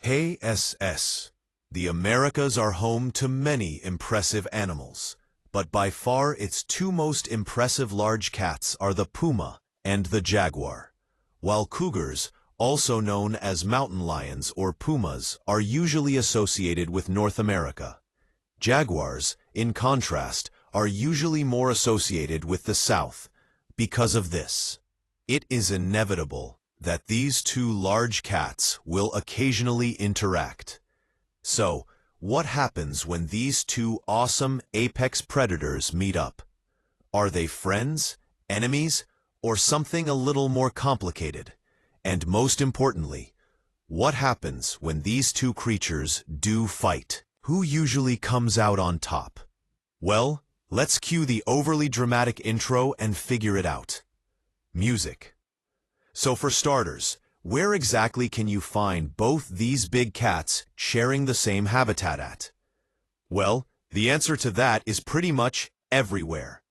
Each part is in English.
KSS. The Americas are home to many impressive animals, but by far its two most impressive large cats are the Puma and the Jaguar, while Cougars, also known as mountain lions or Pumas, are usually associated with North America. Jaguars, in contrast, are usually more associated with the South. Because of this, it is inevitable that these two large cats will occasionally interact. So, what happens when these two awesome apex predators meet up? Are they friends, enemies, or something a little more complicated? And most importantly, what happens when these two creatures do fight? Who usually comes out on top? Well, let's cue the overly dramatic intro and figure it out. Music. So for starters, where exactly can you find both these big cats sharing the same habitat at? Well, the answer to that is pretty much everywhere.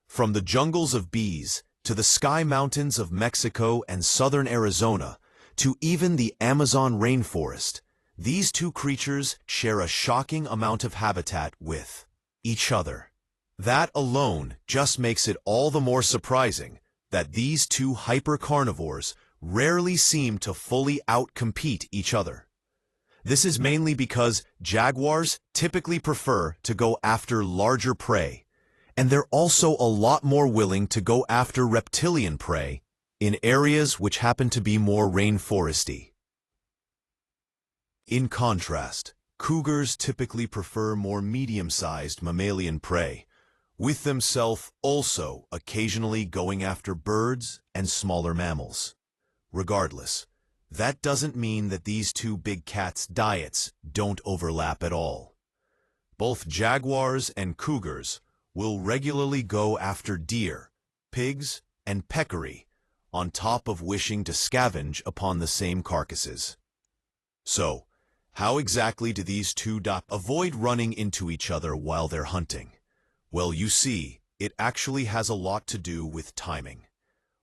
From the jungles of bees, to the sky mountains of Mexico and southern Arizona, to even the Amazon rainforest, these two creatures share a shocking amount of habitat with each other. That alone just makes it all the more surprising that these two hyper-carnivores rarely seem to fully outcompete each other. This is mainly because jaguars typically prefer to go after larger prey, and they're also a lot more willing to go after reptilian prey in areas which happen to be more rainforesty. In contrast, cougars typically prefer more medium-sized mammalian prey, with themselves also occasionally going after birds and smaller mammals. Regardless, that doesn't mean that these two big cats' diets don't overlap at all. Both jaguars and cougars will regularly go after deer, pigs, and peccary, on top of wishing to scavenge upon the same carcasses. So, how exactly do these two avoid running into each other while they're hunting? Well, you see, it actually has a lot to do with timing.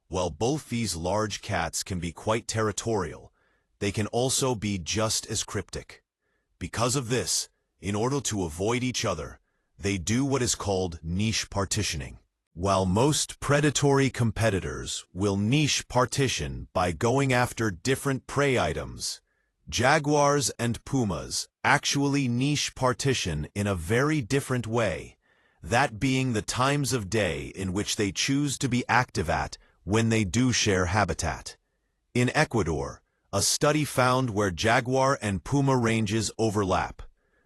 While both these large cats can be quite territorial, they can also be just as cryptic. Because of this, in order to avoid each other, they do what is called niche partitioning. While most predatory competitors will niche partition by going after different prey items, jaguars and pumas actually niche partition in a very different way, that being the times of day in which they choose to be active at when they do share habitat. In Ecuador, a study found where jaguar and puma ranges overlap,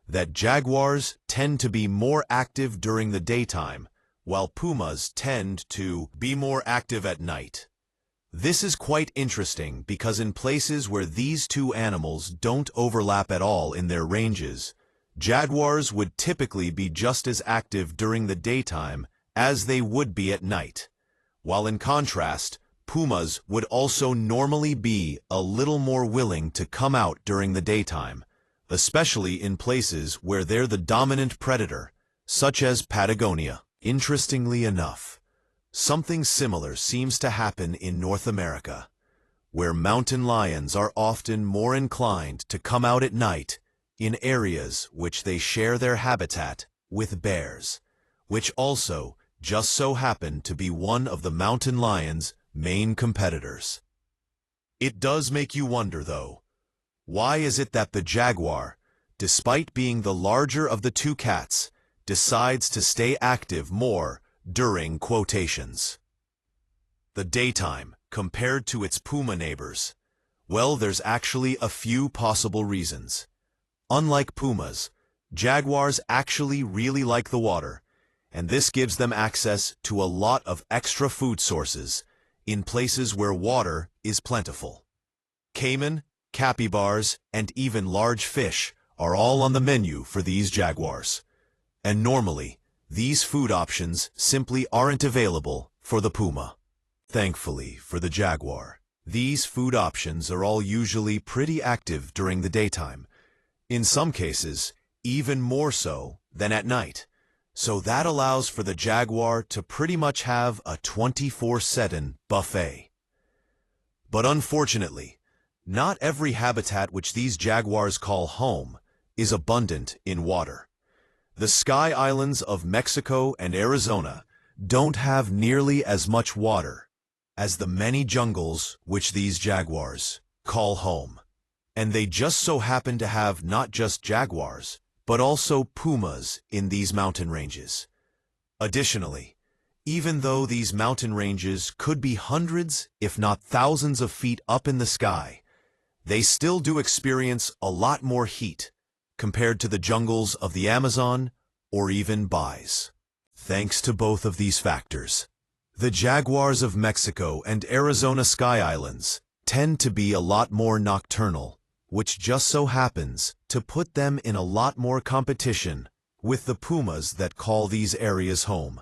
that jaguars tend to be more active during the daytime, while pumas tend to be more active at night. This is quite interesting because in places where these two animals don't overlap at all in their ranges, jaguars would typically be just as active during the daytime as they would be at night, while in contrast, pumas would also normally be a little more willing to come out during the daytime, especially in places where they're the dominant predator, such as Patagonia. Interestingly enough, something similar seems to happen in North America, where mountain lions are often more inclined to come out at night in areas which they share their habitat with bears, which also just so happen to be one of the mountain lion's main competitors. It does make you wonder, though, why is it that the jaguar, despite being the larger of the two cats, decides to stay active more during quotations the daytime compared to its puma neighbors? Well, there's actually a few possible reasons. Unlike pumas, jaguars actually really like the water, and this gives them access to a lot of extra food sources in places where water is plentiful. Caiman, capybars, and even large fish are all on the menu for these jaguars. And normally, these food options simply aren't available for the puma. Thankfully for the jaguar, these food options are all usually pretty active during the daytime, in some cases even more so than at night. So that allows for the jaguar to pretty much have a 24/7 buffet. But unfortunately, Not every habitat which these jaguars call home is abundant in water. The Sky Islands of Mexico and Arizona don't have nearly as much water as the many jungles which these jaguars call home. And they just so happen to have not just jaguars, but also pumas in these mountain ranges. Additionally, even though these mountain ranges could be hundreds, if not thousands of feet up in the sky, they still do experience a lot more heat compared to the jungles of the Amazon or even Bais. Thanks to both of these factors, the jaguars of Mexico and Arizona Sky Islands tend to be a lot more nocturnal, which just so happens to put them in a lot more competition with the pumas that call these areas home,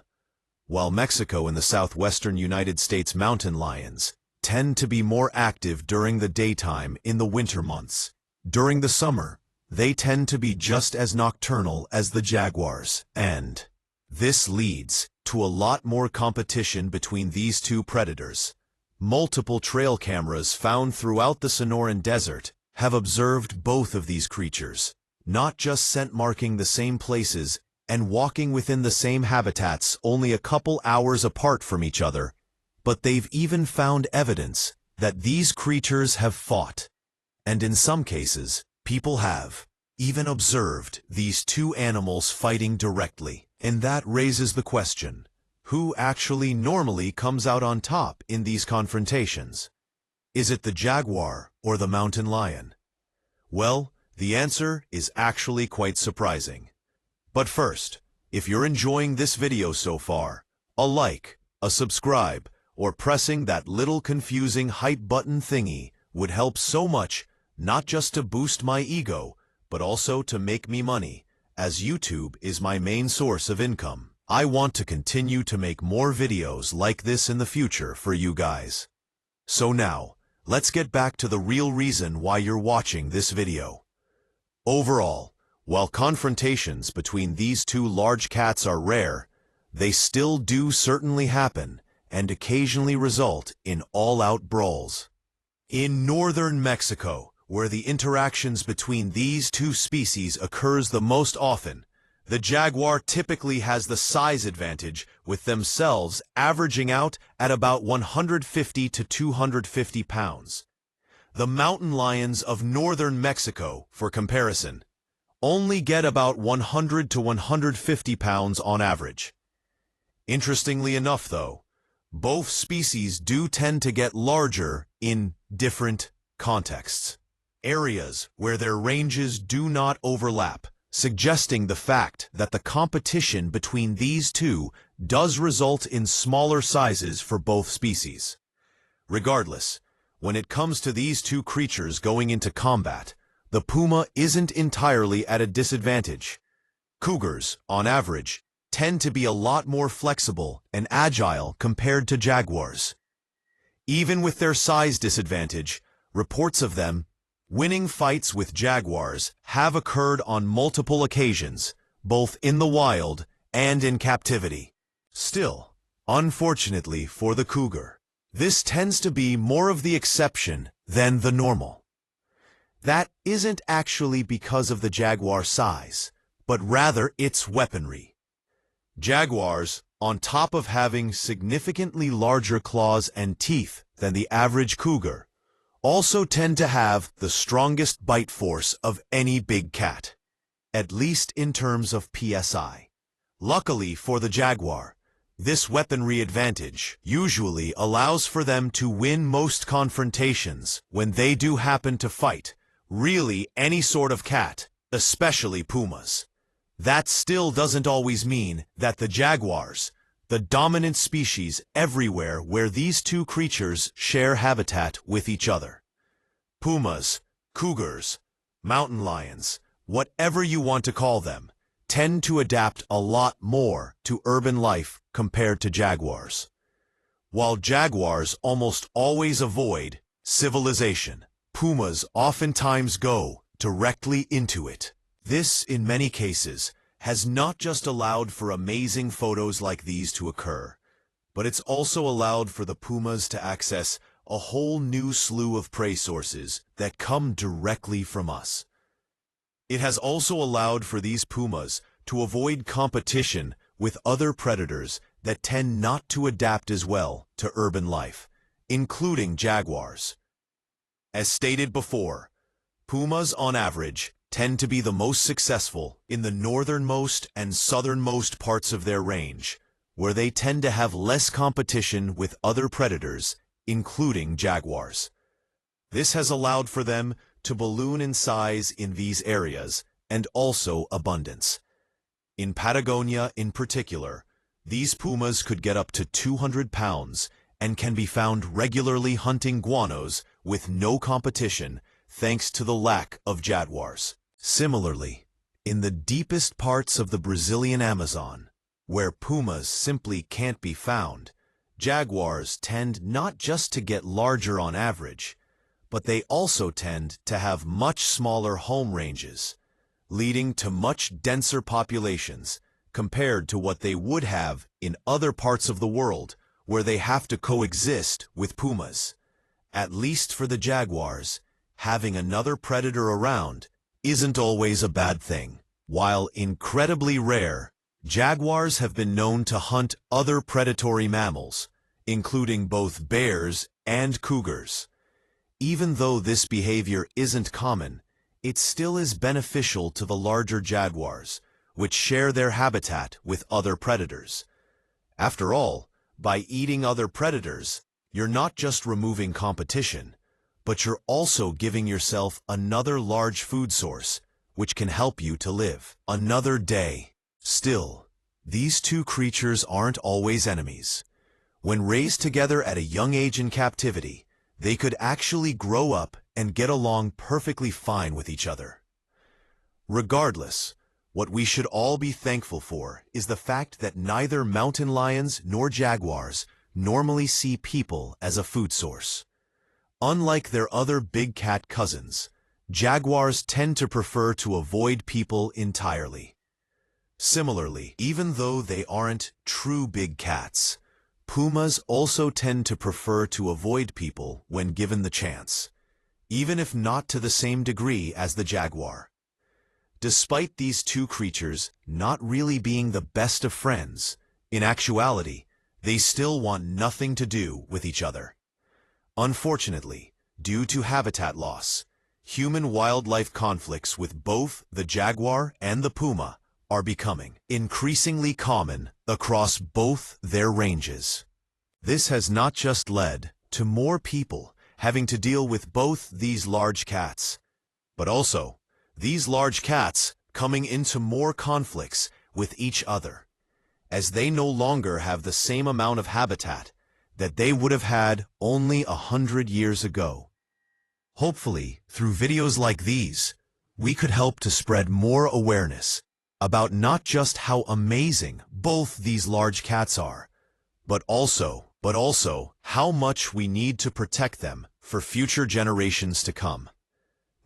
while Mexico and the southwestern United States mountain lions tend to be more active during the daytime in the winter months. During the summer, they tend to be just as nocturnal as the jaguars, and this leads to a lot more competition between these two predators. Multiple trail cameras found throughout the Sonoran Desert have observed both of these creatures, not just scent marking the same places and walking within the same habitats only a couple hours apart from each other, but they've even found evidence that these creatures have fought. And in some cases, people have even observed these two animals fighting directly. And that raises the question, who actually normally comes out on top in these confrontations? Is it the jaguar or the mountain lion? Well, the answer is actually quite surprising. But first, if you're enjoying this video so far, a like, a subscribe, or pressing that little confusing hype button thingy would help so much, not just to boost my ego, but also to make me money, as YouTube is my main source of income. I want to continue to make more videos like this in the future for you guys. So now, let's get back to the real reason why you're watching this video. Overall, while confrontations between these two large cats are rare, they still do certainly happen and occasionally result in all-out brawls. In northern Mexico, where the interactions between these two species occurs the most often, the jaguar typically has the size advantage, with themselves averaging out at about 150 to 250 pounds. The mountain lions of northern Mexico, for comparison, only get about 100 to 150 pounds on average. Interestingly enough, though, both species do tend to get larger in different contexts. Areas where their ranges do not overlap, suggesting the fact that the competition between these two does result in smaller sizes for both species. Regardless, when it comes to these two creatures going into combat, the puma isn't entirely at a disadvantage. Cougars, on average, tend to be a lot more flexible and agile compared to jaguars. Even with their size disadvantage, reports of them winning fights with jaguars have occurred on multiple occasions, both in the wild and in captivity. Still, unfortunately for the cougar, this tends to be more of the exception than the normal. That isn't actually because of the jaguar size, but rather its weaponry. Jaguars, on top of having significantly larger claws and teeth than the average cougar, also tend to have the strongest bite force of any big cat, at least in terms of PSI. Luckily for the jaguar, this weaponry advantage usually allows for them to win most confrontations when they do happen to fight really any sort of cat, especially pumas. That still doesn't always mean that the jaguars, the dominant species everywhere where these two creatures share habitat with each other. Pumas, cougars, mountain lions, whatever you want to call them, tend to adapt a lot more to urban life compared to jaguars. While jaguars almost always avoid civilization, pumas oftentimes go directly into it. This, in many cases, has not just allowed for amazing photos like these to occur, but it's also allowed for the pumas to access a whole new slew of prey sources that come directly from us. It has also allowed for these pumas to avoid competition with other predators that tend not to adapt as well to urban life, including jaguars. As stated before, pumas on average tend to be the most successful in the northernmost and southernmost parts of their range, where they tend to have less competition with other predators, including jaguars. This has allowed for them to balloon in size in these areas and also abundance. In Patagonia in particular, these pumas could get up to 200 pounds and can be found regularly hunting guanos with no competition thanks to the lack of jaguars. Similarly, in the deepest parts of the Brazilian Amazon, where pumas simply can't be found, jaguars tend not just to get larger on average, but they also tend to have much smaller home ranges, leading to much denser populations compared to what they would have in other parts of the world where they have to coexist with pumas. At least for the jaguars, having another predator around isn't always a bad thing. While incredibly rare, jaguars have been known to hunt other predatory mammals, including both bears and cougars. Even though this behavior isn't common, it still is beneficial to the larger jaguars, which share their habitat with other predators. After all, by eating other predators, you're not just removing competition, but you're also giving yourself another large food source, which can help you to live another day. Still, these two creatures aren't always enemies. When raised together at a young age in captivity, they could actually grow up and get along perfectly fine with each other. Regardless, what we should all be thankful for is the fact that neither mountain lions nor jaguars normally see people as a food source. Unlike their other big cat cousins, jaguars tend to prefer to avoid people entirely. Similarly, even though they aren't true big cats, pumas also tend to prefer to avoid people when given the chance, even if not to the same degree as the jaguar. Despite these two creatures not really being the best of friends, in actuality, they still want nothing to do with each other. Unfortunately, due to habitat loss, human-wildlife conflicts with both the jaguar and the puma are becoming increasingly common across both their ranges. This has not just led to more people having to deal with both these large cats, but also these large cats coming into more conflicts with each other, as they no longer have the same amount of habitat that they would have had only 100 years ago. Hopefully, through videos like these, we could help to spread more awareness about not just how amazing both these large cats are, but also how much we need to protect them for future generations to come.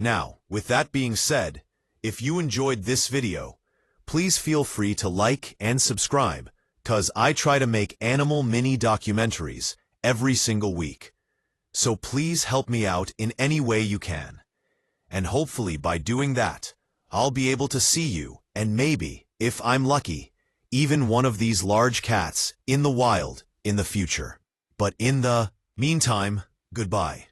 Now, with that being said, if you enjoyed this video, please feel free to like and subscribe, cause I try to make animal mini documentaries every single week. So please help me out in any way you can. And hopefully by doing that, I'll be able to see you and maybe, if I'm lucky, even one of these large cats in the wild in the future. But in the meantime, goodbye.